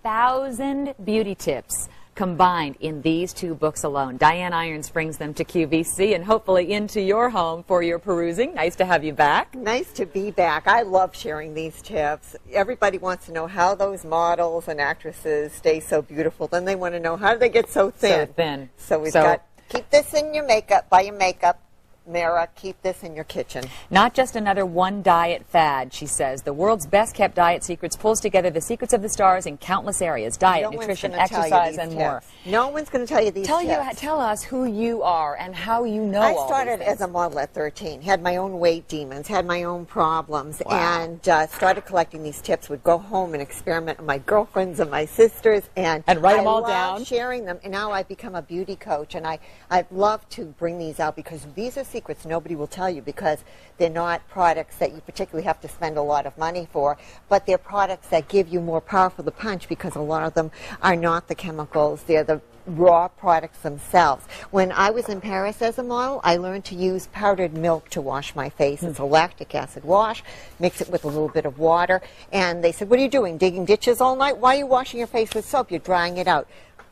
1,000 beauty tips combined in these 2 books alone. Diane Irons brings them to QVC and hopefully into your home for your perusing. Nice to have you back. Nice to be back. I love sharing these tips. Everybody wants to know how those models and actresses stay so beautiful. Then they want to know, how do they get so thin? So thin. So we've got, keep this in your makeup, by your makeup mirror, keep this in your kitchen. Not just another one diet fad, she says. The world's best kept diet secrets pulls together the secrets of the stars in countless areas: diet, nutrition, exercise, and more. No one's going to tell you these tips. Tell us who you are and how you know I all started these things. as a model at 13, had my own weight demons, had my own problems, and started collecting these tips, would go home and experiment with my girlfriends and my sisters, and write them all down. Sharing them, and now I've become a beauty coach, and I'd love to bring these out because these are secrets nobody will tell you, because they're not products that you particularly have to spend a lot of money for, but they're products that give you more power for the punch, because a lot of them are not the chemicals, they're the raw products themselves. When I was in Paris as a model, I learned to use powdered milk to wash my face. It's a lactic acid wash. Mix it with a little bit of water. And they said, what are you doing, digging ditches all night? Why are you washing your face with soap? You're drying it out.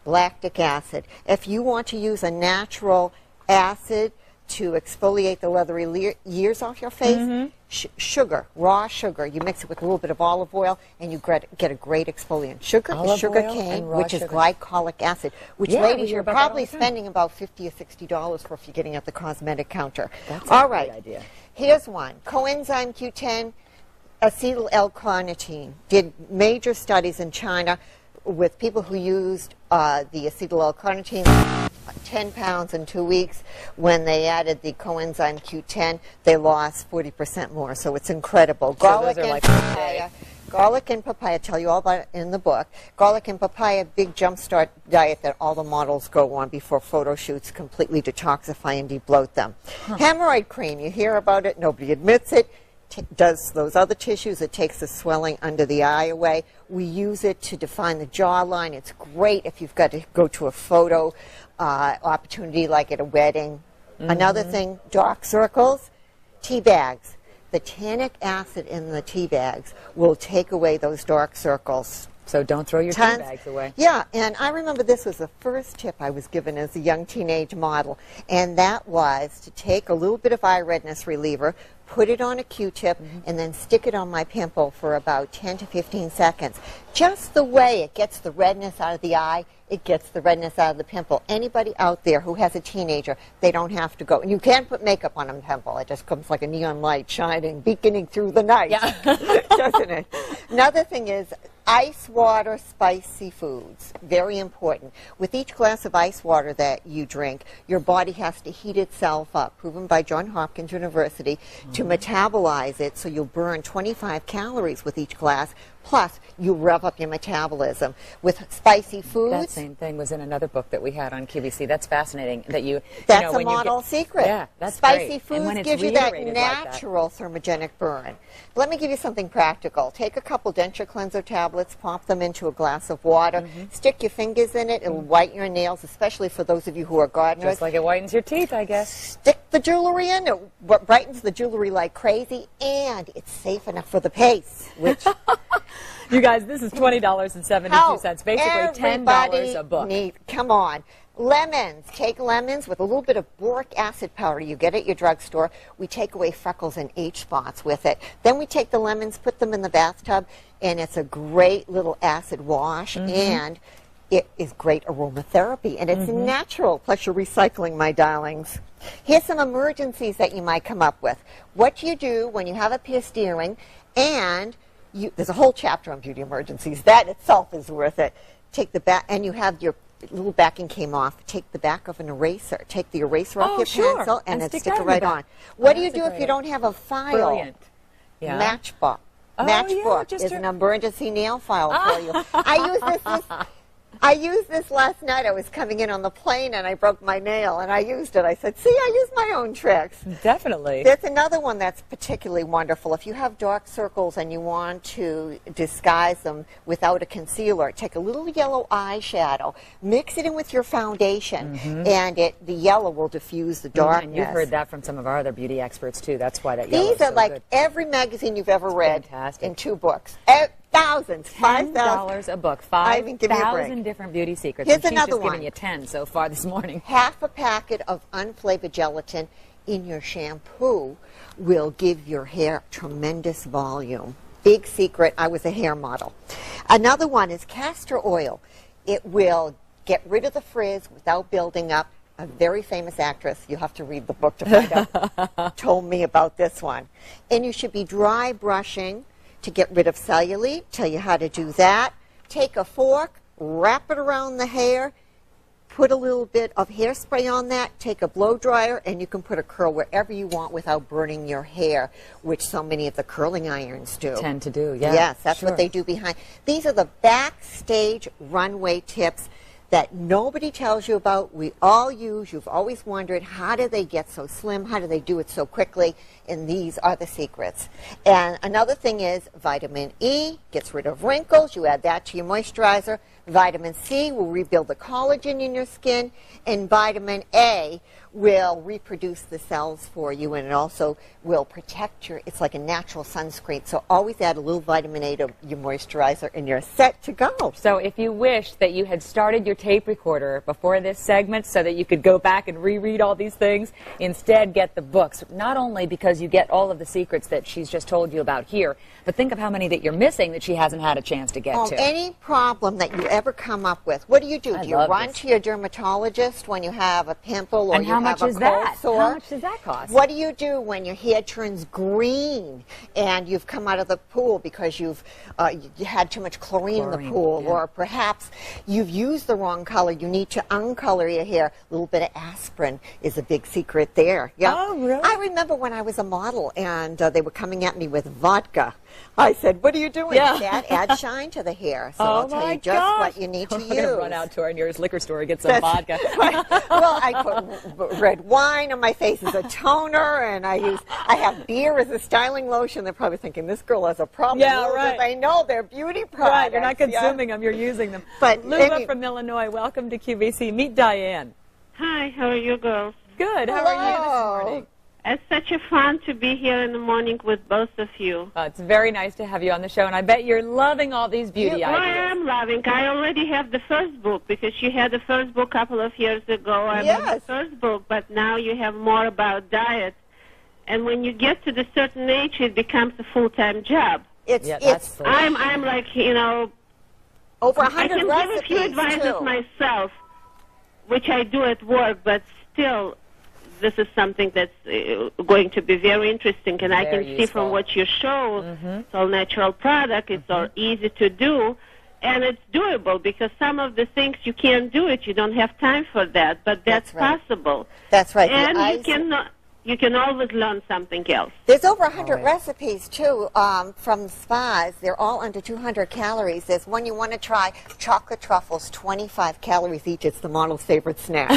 Lactic acid. If you want to use a natural acid to exfoliate the leathery years off your face, sugar, raw sugar. You mix it with a little bit of olive oil, and you get a great exfoliant. Sugar is sugar cane, which is glycolic acid, which, ladies, you're probably spending about $50 or $60 for if you're getting at the cosmetic counter. That's a great idea. Here's one. Coenzyme Q10, acetyl L-carnitine. Did major studies in China with people who used the acetyl L-carnitine, 10 pounds in 2 weeks. When they added the coenzyme Q10, they lost 40% more. So it's incredible. Garlic and papaya. Garlic and papaya, tell you all about it in the book. Garlic and papaya, big jumpstart diet that all the models go on before photo shoots, completely detoxify and debloat them. Hemorrhoid cream, you hear about it, nobody admits it. Does those other tissues. It takes the swelling under the eye away. We use it to define the jawline. It's great if you've got to go to a photo opportunity like at a wedding. Another thing, dark circles, tea bags. The tannic acid in the tea bags will take away those dark circles. So don't throw your tea bags away. Yeah, and I remember this was the first tip I was given as a young teenage model, and that was to take a little bit of eye redness reliever, put it on a Q-tip, and then stick it on my pimple for about 10 to 15 seconds. Just the way it gets the redness out of the eye, it gets the redness out of the pimple. Anybody out there who has a teenager, they don't have to go. And you can't put makeup on a pimple. It just comes like a neon light shining, beaconing through the night, doesn't it? Another thing is ice water, spicy foods. Very important. With each glass of ice water that you drink, your body has to heat itself up, proven by Johns Hopkins University, to metabolize it, so you'll burn 25 calories with each glass. Plus, you rev up your metabolism. With spicy foods... That same thing was in another book that we had on QVC. That's fascinating. That That's a model secret. Yeah, that's Spicy great. foods gives you that natural thermogenic burn. Let me give you something practical. Take a couple denture cleanser tablets, pop them into a glass of water, stick your fingers in it, it'll whiten your nails, especially for those of you who are gardeners. Just like it whitens your teeth, I guess. Stick the jewelry in, it brightens the jewelry like crazy, and it's safe enough for the pace, which... You guys, this is $20.72, basically $10 a book. Come on. Lemons. Take lemons with a little bit of boric acid powder you get at your drugstore. We take away freckles and age spots with it. Then we take the lemons, put them in the bathtub, and it's a great little acid wash, and it is great aromatherapy, and it's natural. Plus, you're recycling, my darlings. Here's some emergencies that you might come up with. What do you do when you have a pierced earring and... there's a whole chapter on beauty emergencies. That itself is worth it. Take the back, and you have your little backing came off. Take the back of an eraser. Take the eraser off your pencil, and then stick it right on. What do you do if you don't have a file? Brilliant. Yeah. Matchbook. Matchbook is an emergency nail file for you. I used this last night. I was coming in on the plane and I broke my nail and I used it. I said, see, I use my own tricks. Definitely. There's another one that's particularly wonderful. If you have dark circles and you want to disguise them without a concealer, take a little yellow eyeshadow, mix it in with your foundation, and the yellow will diffuse the darkness. And you've heard that from some of our other beauty experts too. That's why that yellow is These are so like good. Every magazine you've ever read fantastic. in 2 books. thousands. $10 a book. I even give you a break. 5,000 different beauty secrets. Here's and she's another just one. giving you 10 so far this morning. Half a packet of unflavored gelatin in your shampoo will give your hair tremendous volume. Big secret. I was a hair model. Another one is castor oil. It will get rid of the frizz without building up. A very famous actress, you have to read the book to find out, told me about this one. And you should be dry brushing to get rid of cellulite. Tell you how to do that. Take a fork, wrap it around the hair, put a little bit of hairspray on that, take a blow dryer, and you can put a curl wherever you want without burning your hair, which so many of the curling irons do. Tend to do, yeah. Yes, that's sure. what they do behind. These are the backstage runway tips that nobody tells you about. We all use. You've always wondered, how do they get so slim? How do they do it so quickly? And these are the secrets. And another thing is vitamin E gets rid of wrinkles. You add that to your moisturizer. Vitamin C will rebuild the collagen in your skin. And vitamin A will reproduce the cells for you, and it also will protect your, it's like a natural sunscreen. So always add a little vitamin A to your moisturizer and you're set to go. So if you wish that you had started your tape recorder before this segment so that you could go back and reread all these things, instead get the books. Not only because you get all of the secrets that she's just told you about here, but think of how many that you're missing that she hasn't had a chance to get to. Any problem that you ever come up with, what do? Do you run to your dermatologist when you have a pimple or and you how have much a is cold that? sore? How much does that cost? What do you do when your hair turns green and you've come out of the pool because you've you had too much chlorine in the pool, or perhaps you've used the wrong color? You need to uncolor your hair. A little bit of aspirin is a big secret there. Yeah. Oh, really? I remember when I was a model and they were coming at me with vodka. I said, "What are you doing?" Yeah. Add shine to the hair. So I'll tell you just what you need to use. I'm going to run out to our nearest liquor store and get some vodka. Well, I put red wine on my face as a toner, and I have beer as a styling lotion. They're probably thinking, this girl has a problem. Yeah, right. I know they're beauty products. Right, you're not consuming them, you're using them. But Luba from Illinois, welcome to QVC. Meet Diane. Hi, how are you girls? Good, how are you this morning? It's such a fun to be here in the morning with both of you. It's very nice to have you on the show, and I bet you're loving all these beauty ideas. I am loving. I already have the first book because you had the first book a couple of years ago. I have the first book, but now you have more about diet. And when you get to the certain age, it becomes a full-time job. I'm like, you know, over 100 recipes, I can give a few advices myself, which I do at work, but still, this is something that's going to be very interesting, and I can see from what you show, it's all natural product, it's all easy to do, and it's doable, because some of the things you can't do it, you don't have time for that, but that's possible. That's right. And you can always learn something else. There's over 100 recipes, too, from spas. They're all under 200 calories. There's one you want to try, chocolate truffles, 25 calories each. It's the model's favorite snack.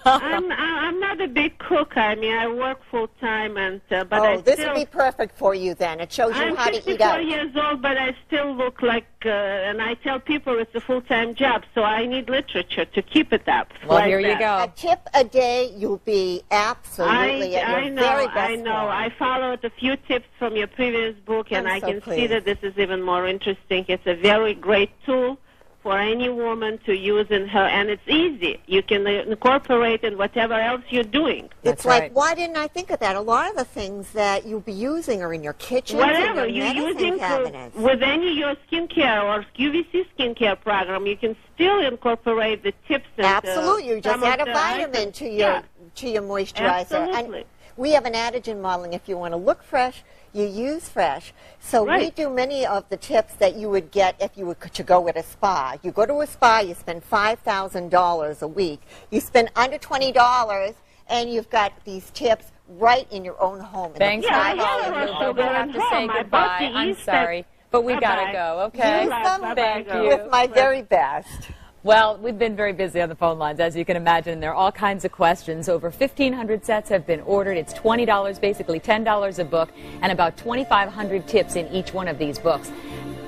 I'm not a big cook. I mean, I work full-time, and but this would be perfect for you, then. It shows you how to eat out. I'm 54 years old, but I still look like, and I tell people it's a full-time job, so I need literature to keep it up. Well, here you go. A tip a day, you'll be absolutely at your very best. I know. I followed a few tips from your previous book, and I can see that this is even more interesting. It's a very great tool for any woman to use in her, and it's easy. You can incorporate in whatever else you're doing. It's like, why didn't I think of that? A lot of the things that you'll be using are in your kitchen, whatever your you're using cabinets. with any your skincare or QVC skincare program, you can still incorporate the tips. And absolutely, you just add a vitamin to your moisturizer. Absolutely. And we have an adage in modeling: if you want to look fresh, you use fresh. So we do many of the tips that you would get if you were to go at a spa. You go to a spa, you spend $5,000 a week. You spend under $20, and you've got these tips right in your own home. Thanks. We'll have to say goodbye. I'm sorry, but we've got to go. Okay. Thank you. With my very best. Well, we've been very busy on the phone lines, as you can imagine. There are all kinds of questions. Over 1,500 sets have been ordered. It's $20, basically $10 a book, and about 2,500 tips in each one of these books.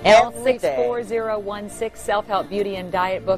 L64016 Self-Help Beauty and Diet book.